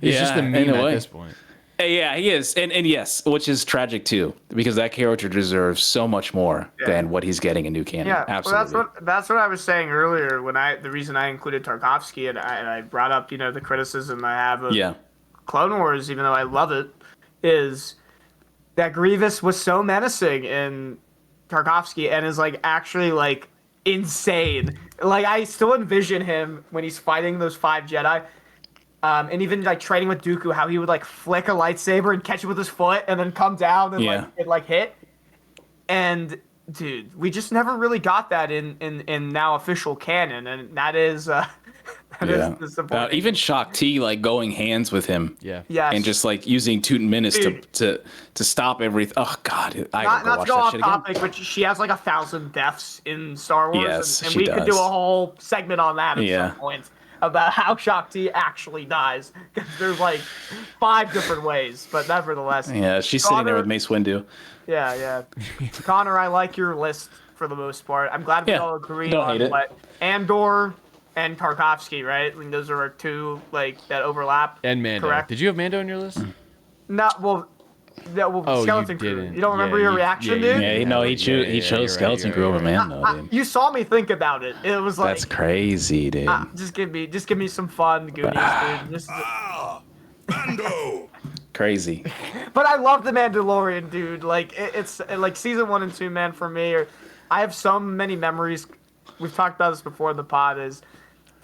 He's just a in meme a at way. this point. Yeah, he is, and yes, which is tragic too, because that character deserves so much more than what he's getting in new canon. Yeah, Absolutely. well, that's what I was saying earlier when the reason I included Tarkovsky and I brought up the criticism I have of Clone Wars, even though I love it, is that Grievous was so menacing in Tarkovsky and is like actually like insane. Like I still envision him when he's fighting those 5 Jedi. And even like training with Dooku, how he would like flick a lightsaber and catch it with his foot and then come down and like hit. And dude, we just never really got that in now official canon, and that is is disappointing. Even Shak T like going hands with him. Yeah. Yes. And just like using Tootin' Minutes to stop everything. Oh God, I gotta Not go to go watch off that shit again. topic, but she has like 1,000 deaths in Star Wars, Yes, and she we could do does. a whole segment on that at Yeah. some point about how Shakti actually dies, because there's like 5 different ways, but nevertheless. Yeah, she's sitting there with Mace Windu. Yeah. Connor, I like your list for the most part. I'm glad we Yeah, all agree don't on hate it. what Andor and Tarkovsky, right? I mean, those are our 2 like that overlap. And Mando. Correct. Did you have Mando on your list? Not well. Oh, Skeleton you Crew. didn't. You don't remember Yeah, your you- reaction, yeah, dude? you- Yeah, he you're chose right, Skeleton you're Crew over right. Mando, dude. You saw me think about it. It was like That's crazy, dude. just give me some fun, Goonies, dude. Just, Crazy. but I love the Mandalorian, dude. Like it's like season 1 and 2, man. For me, I have so many memories. We've talked about this before in the pod. Is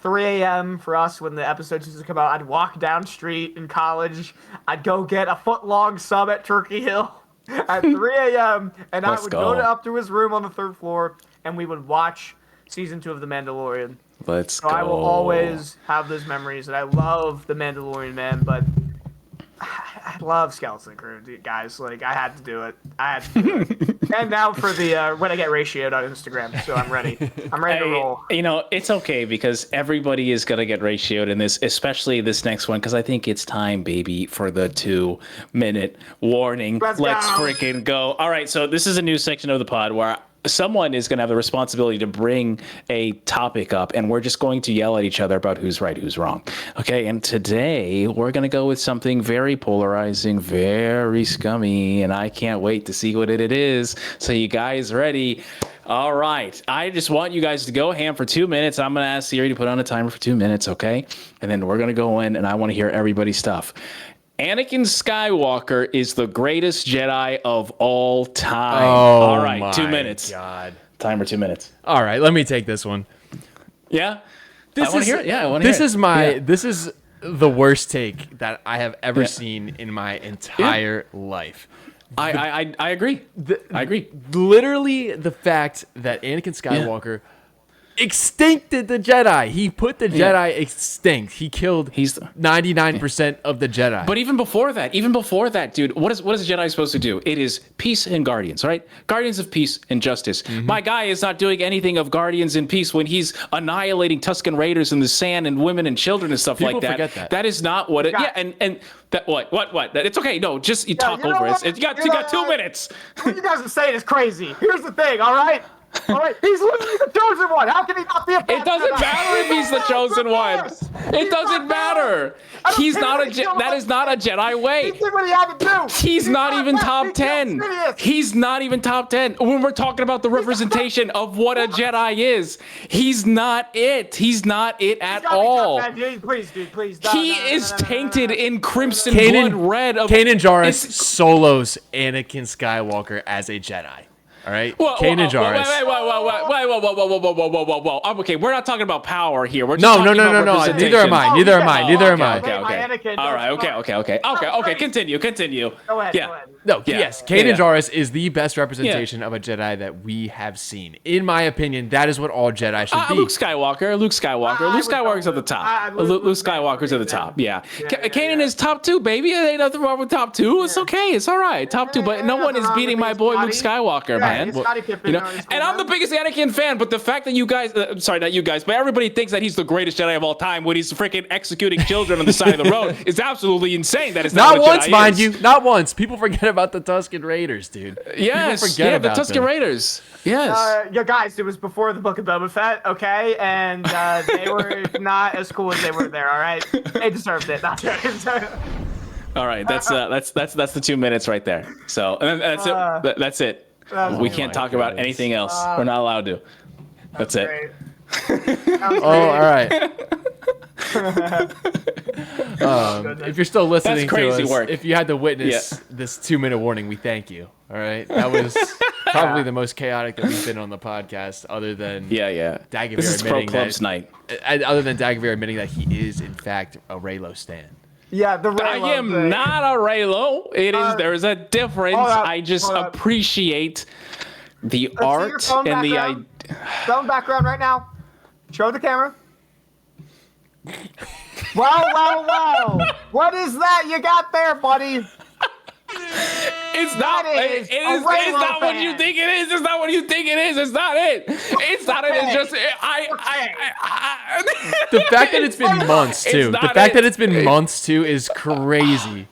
3 a.m. for us when the episodes used to come out. I'd walk down street in college. I'd go get a foot-long sub at Turkey Hill at 3 a.m. and I Let's would go. go up to his room on the 3rd floor and we would watch season 2 of The Mandalorian. Let's So go. I will always have those memories, and I love The Mandalorian, man. But love Skeleton Crew, guys. Like, I had to do it. And now for the when I get ratioed on Instagram, so I'm ready. I'm ready to roll. You know, it's okay because everybody is gonna get ratioed in this, especially this next one, because I think it's time, baby, for the 2-minute warning. Let's freaking go. All right, so this is a new section of the pod where someone is going to have the responsibility to bring a topic up, and we're just going to yell at each other about who's right, who's wrong. Okay, and today we're going to go with something very polarizing, very scummy, and I can't wait to see what it is. So you guys ready? All right, I just want you guys to go ham for 2 minutes. I'm going to ask Siri to put on a timer for 2 minutes, okay? And then we're going to go in, and I want to hear everybody's stuff. Anakin Skywalker is the greatest Jedi of all time. All right, 2 minutes. God. Timer 2 minutes. All right, let me take this one. Yeah? This I want to hear it. Yeah, I want to hear it. This is the worst take that I have ever seen in my entire life. I agree. I agree. Literally, the fact that Anakin Skywalker extincted the Jedi. He put the Jedi extinct. He killed 99% of the Jedi. But even before that, dude, what is a Jedi supposed to do? It is peace and guardians, right? Guardians of peace and justice. Mm-hmm. My guy is not doing anything of guardians and peace when he's annihilating Tusken Raiders in the sand and women and children and stuff People like that. Forget that. That is not what it. Yeah, and that what? It's okay. No, just you talk over it. You got 2 minutes. What you guys are saying is crazy. Here's the thing, all right? All right, he's literally the chosen one. How can he not be a It doesn't matter if he's the chosen one. It doesn't matter. He's not a that is not a Jedi way. He did what he had to do. He's not even top 10. He's not even top 10. When we're talking about the representation of what a Jedi is, he's not it. He's not it at all. Please, dude, please. He is tainted in crimson blood red. Kanan Jarrus solos Anakin Skywalker as a Jedi. All right, Kanan Jarrus. Whoa. Okay, we're not talking about power here. We're just no. Neither am I. Neither am I. Okay. All right. Okay. Continue. Go ahead. No. Yes, Kanan Jarrus is the best representation of a Jedi that we have seen. In my opinion, that is what all Jedi should be. Luke Skywalker. Luke Skywalker's at the top. Luke Skywalker's at the top. Yeah. Kanan is top 2, baby. There ain't nothing wrong with top 2. It's okay. It's all right. Top 2, but no one is beating my boy Luke Skywalker, man. You know, and I'm the biggest Anakin fan, but the fact that you guys, sorry, not you guys, but everybody thinks that he's the greatest Jedi of all time when he's freaking executing children on the side of the road is absolutely insane. That is not once, Jedi mind is. you, not once. People forget about the Tusken Raiders, dude. Yes, People forget about the Tusken them. Raiders. Yes. Yeah, guys, it was before the Book of Boba Fett, okay, and they were not as cool as they were there. All right, they deserved it. Not all right, that's the 2 minutes right there. So and that's it. That's it. We can't talk about anything else. We're not allowed to. That's it. All right. If you're still listening to us, if you had to witness this 2 minute warning, we thank you. All right, that was probably the most chaotic that we've been on the podcast, other than Dagovere this is admitting Pro Clubs night. Other than Dagovere admitting that he is in fact a Reylo stan. Yeah, the Reylo I am not a Reylo. It is there is a difference. I just hold up. appreciate the art and the idea. Phone background right now. Show the camera. Wow. What is that you got there, buddy? It's not. It is not what you think it is. It's not what you think it is. It's not it. It's not it. It's just the fact that it's been months too. The fact that it's been months too is crazy.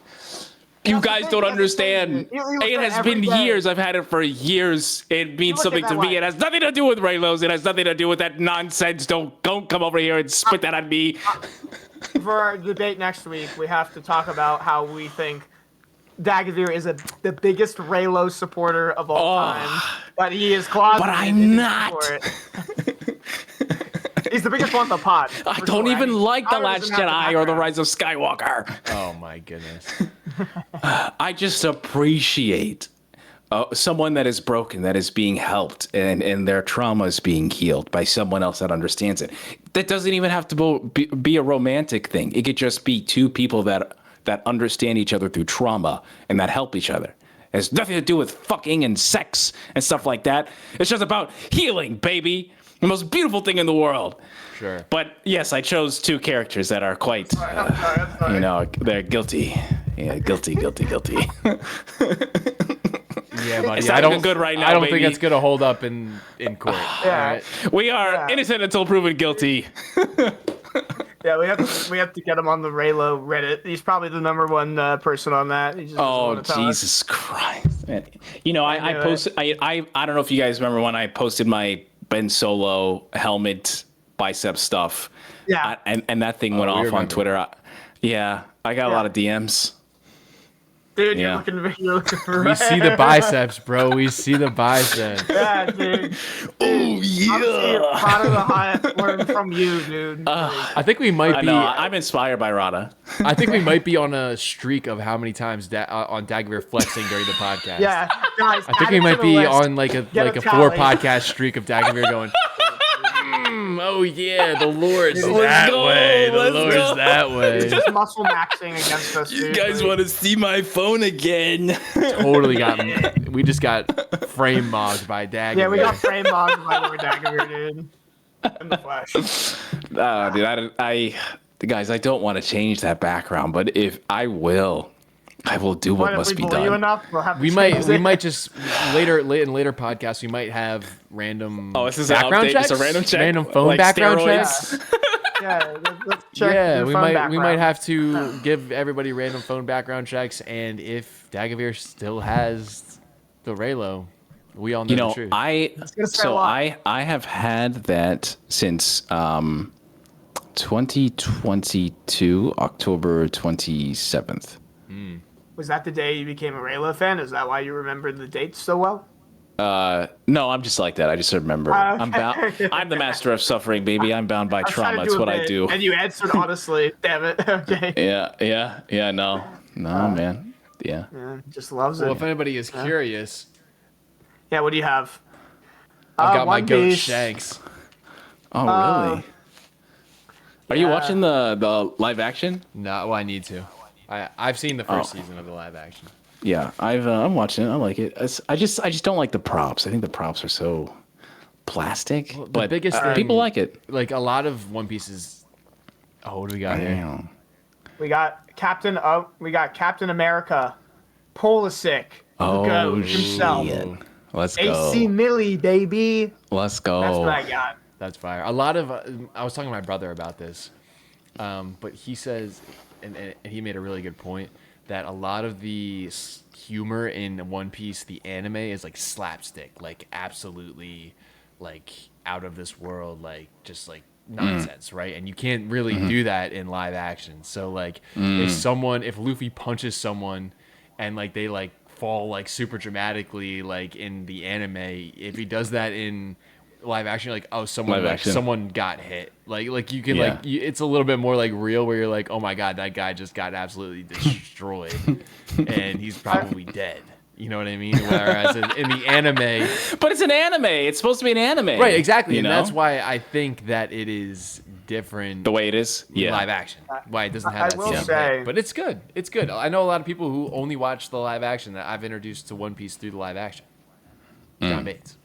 You guys don't understand. It has been years. I've had it for years. It means something to me. It has nothing to do with Reylos. It has nothing to do with that nonsense. Don't come over here and spit that on me. For our debate next week, we have to talk about how we think Dagovere is the biggest Reylo supporter of all time, but he is closeted. But I'm not. He's the biggest one on the pod. I don't even like The Last Jedi or The Rise of Skywalker. Oh my goodness. I just appreciate someone that is broken, that is being helped, and their trauma is being healed by someone else that understands it. That doesn't even have to be a romantic thing. It could just be two people that understand each other through trauma and that help each other. It has nothing to do with fucking and sex and stuff like that. It's just about healing, baby. The most beautiful thing in the world. Sure. But yes, I chose two characters that are quite, they're guilty. Yeah, guilty. Yeah, buddy. It's not looking good right now, I don't baby. think it's gonna hold up in court. Yeah. All right? We are innocent until proven guilty. Yeah, we have to get him on the Raylo Reddit. He's probably the number one person on that. He just doesn't Oh, wanna tell us. Jesus Christ. Man. You know, I knew posted, I don't know if you guys remember when I posted my Ben Solo helmet bicep stuff. Yeah. And that thing went we off on remember. Twitter. I got a lot of DMs. Dude, Yeah. you're looking for We see the biceps, bro. We see the biceps. Yeah, dude. Oh, I'm proud of the highest learned from you, dude. I think we might I be. know. I'm inspired by Rada. I think we might be on a streak of how many times on Dagovere flexing during the podcast. Yeah, guys. I think we might be on like a Get a 4 tally. podcast streak of Dagovere going. Oh yeah, the Lord's Let's that go, way. The let's Lord's go. that way. just muscle maxing against us, dude. to see my phone again? Totally got. We just got frame mogged by Dagovere. Yeah, we got frame mobbed by Lord Dagovere, dude. In the flesh. Dude, guys, I don't want to change that background, but if I will do what If must we be bully you done. enough, we'll have to We change might it. just later podcasts. We might have random. Oh, this is an background update, checks. just a random check, Random phone like background steroids. checks. Yeah, let's check Yeah, your we phone might background. have to give everybody random phone background checks, and if Dagovere still has the Raylo, we all know You the know, truth. gonna say a lot. I have had that since 2022, October 27th. Was that the day you became a Raylo fan? Is that why you remembered the dates so well? No, I'm just like that. I just remember. I'm bound. I'm the master of suffering, baby. I'm bound by I was trying trauma. to It's a what I bit, do. And you answered honestly. Damn it. Okay. Yeah. No, man. Yeah. Yeah, just loves well, it. if anybody is curious, Yeah, what do you have? I've got my One goat Piece. Shanks. Oh, really? Are you yeah. watching the live action? No, well, I need to. I've seen the first Oh. season of the live action. Yeah, I'm watching it. I like it. I just don't like the props. I think the props are so plastic. the but biggest thing- people like it. Like a lot of One Piece is. Oh, what do we got here? Damn. We got Captain America, Pulisic, the Oh, goat himself. shit. Let's go. AC Millie, baby. Let's go. That's what I got. That's fire. A lot of I was talking to my brother about this, but he says, and he made a really good point that a lot of the humor in One Piece, the anime, is like slapstick, like absolutely, like out of this world, like just like nonsense, right? And you can't really do that in live action. So like, if Luffy punches someone, and like they like fall like super dramatically, like in the anime, if he does that in live action, like someone got hit, like you can Yeah. it's a little bit more like real, where you're like, oh my god, that guy just got absolutely destroyed and he's probably dead, you know what I mean? Whereas in the anime, But it's an anime. It's supposed to be an anime. right, exactly, You and know? that's why I think that it is different the way it is. Yeah. live action, why it doesn't I have that will same say- hit. But it's good. I know a lot of people who only watch the live action that I've introduced to One Piece through the live action. John Bates.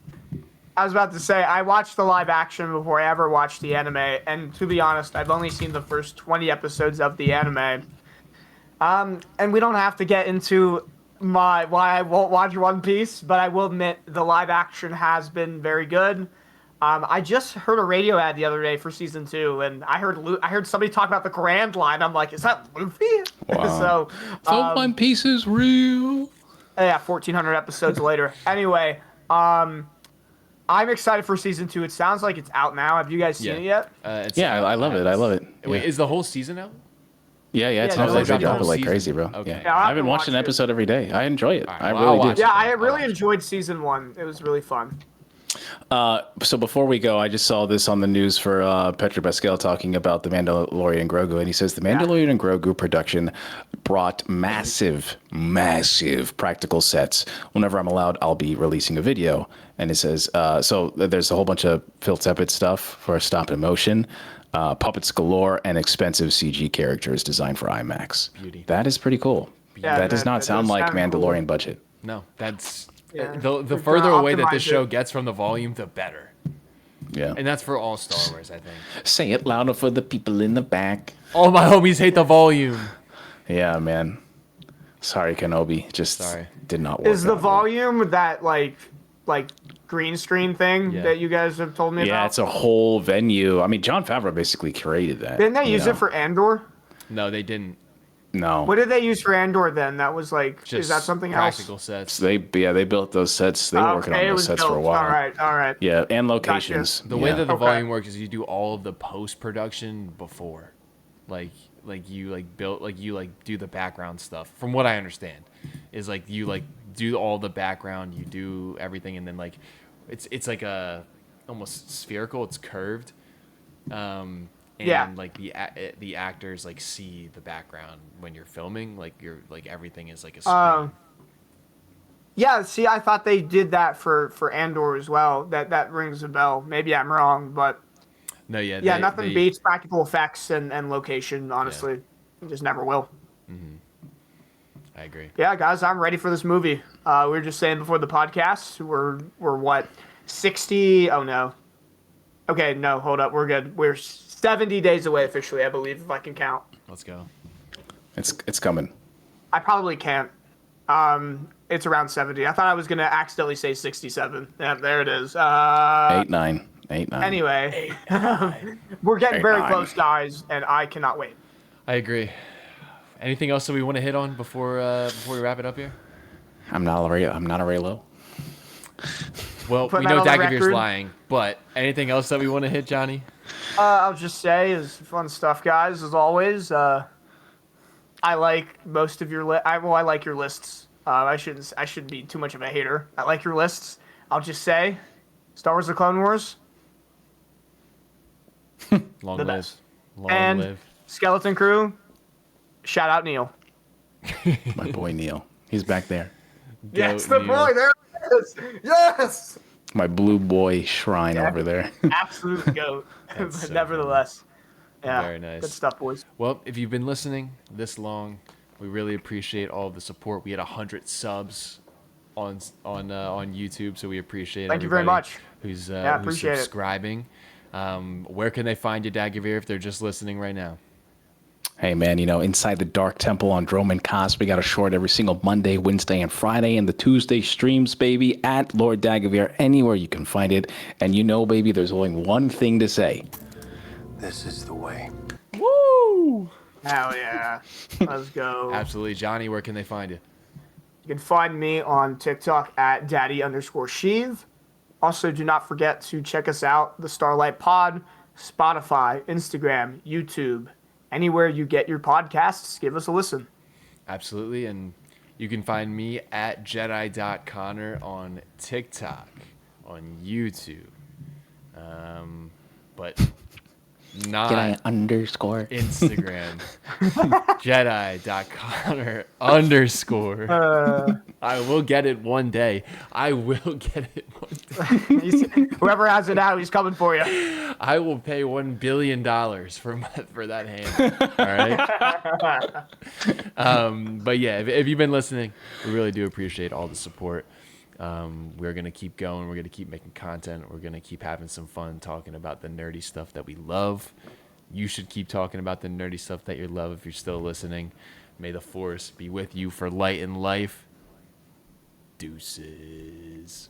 I was about to say, I watched the live action before I ever watched the anime, and to be honest, I've only seen the first 20 episodes of the anime. And we don't have to get into why I won't watch One Piece, but I will admit the live action has been very good. I just heard a radio ad the other day for season 2, and I heard somebody talk about the Grand Line. I'm like, is that Luffy? Wow. So, One Piece is real. yeah, 1,400 episodes later. Anyway, I'm excited for season 2. It sounds like it's out now. Have you guys seen it yet? It's Yeah, I love it. I love it. Wait, Yeah. is the whole season out? Yeah, it Yeah, sounds no, like they they dropped drop the it like whole crazy, bro. season. Okay. Yeah. Yeah, I'll have I've been to watching an watch it. episode every day. I enjoy it. All right, I well, I'll really watch do. it. Yeah, I I'll really watch it. enjoyed season 1. It was really fun. So before we go, I just saw this on the news for Petra Pascal talking about the Mandalorian and Grogu, and he says the Mandalorian and Grogu production brought massive practical sets. Whenever I'm allowed, I'll be releasing a video. And it says, so there's a whole bunch of Phil Tippett stuff for stop and motion, puppets galore, and expensive CG characters designed for IMAX. Beauty. That is pretty cool. Yeah, that does not that sound does like sound cool. Mandalorian budget. No, that's Yeah. the They're further gonna away that this optimize show it. gets from the volume, the better. Yeah. And that's for all Star Wars, I think. Say it louder for the people in the back. All my homies hate the volume. Yeah, man. Sorry, Kenobi. Just Sorry. did not work. Is the out. volume that like green screen thing Yeah. that you guys have told me about? Yeah, it's a whole venue. I mean, Jon Favreau basically created that. Didn't they you use know? it for Andor? No, they didn't. No. What did they use for Andor then? That was like, Just is that something practical else? sets. They built those sets. They were working Okay, on it those was sets built. for a while. All right. Yeah, and locations. The way that the Okay. volume works is you do all of the post production before, like you do the background stuff. From what I understand, is like you like do all the background, you do everything, and then like it's like a almost spherical. It's curved. And Yeah. like the actors like see the background when you're filming, like you're like everything is like a screen. Yeah, see, I thought they did that for Andor as well. That rings a bell. Maybe I'm wrong, but No, yeah, yeah, nothing beats practical effects and location, honestly. It just never will. I agree. Yeah, guys, I'm ready for this movie. We were just saying before the podcast, we're what, 60? Oh no. Okay, no, hold up, we're good. We're 70 days away officially, I believe, if I can count. Let's go. It's coming. I probably can't. It's around 70. I thought I was gonna accidentally say 67. Yeah, there it is. 8-9. Anyway, we're getting very close, guys, and I cannot wait. I agree. Anything else that we want to hit on before we wrap it up here? I'm not a Raylo. Well, Put we that know on the Dagovere's record. lying, but anything else that we want to hit, Johnny? I'll just say is fun stuff, guys. As always, I like most of your I like your lists. I shouldn't be too much of a hater. I like your lists. I'll just say, Star Wars: The Clone Wars, Long The live. best. Long and live. Skeleton Crew. Shout out Neil. My boy Neil. He's back there. Yes, Goat the Neil. boy. There it is. Yes. My blue boy shrine over there. Absolute goat. But so nevertheless, yeah, Very nice. good stuff, boys. Well, if you've been listening this long, we really appreciate all of the support. We had 100 subs on YouTube, so we appreciate Thank you very everybody much. who's appreciate it. subscribing. Where can they find you, Dagovere, if they're just listening right now? Hey, man, Inside the Dark Temple on Drome and Cos, we got a short every single Monday, Wednesday, and Friday, and the Tuesday streams, baby, at Lord Dagovere, anywhere you can find it. And baby, there's only one thing to say. This is the way. Woo! Hell yeah. Let's go. Absolutely. Johnny, where can they find you? You can find me on TikTok at daddy_Sheev. Also, do not forget to check us out, the Starlight Pod, Spotify, Instagram, YouTube, anywhere you get your podcasts. Give us a listen. Absolutely. And you can find me at Jedi.Connor on TikTok, on YouTube. But not Jedi _. Instagram. Jedi.Connor_. I will get it one day. Whoever has it out, he's coming for you. I will pay $1 billion for that handle. All right. But yeah, if you've been listening, we really do appreciate all the support. We're gonna keep going. We're gonna keep making content. We're gonna keep having some fun talking about the nerdy stuff that we love. You should keep talking about the nerdy stuff that you love if you're still listening. May the Force be with you for light and life. Deuces.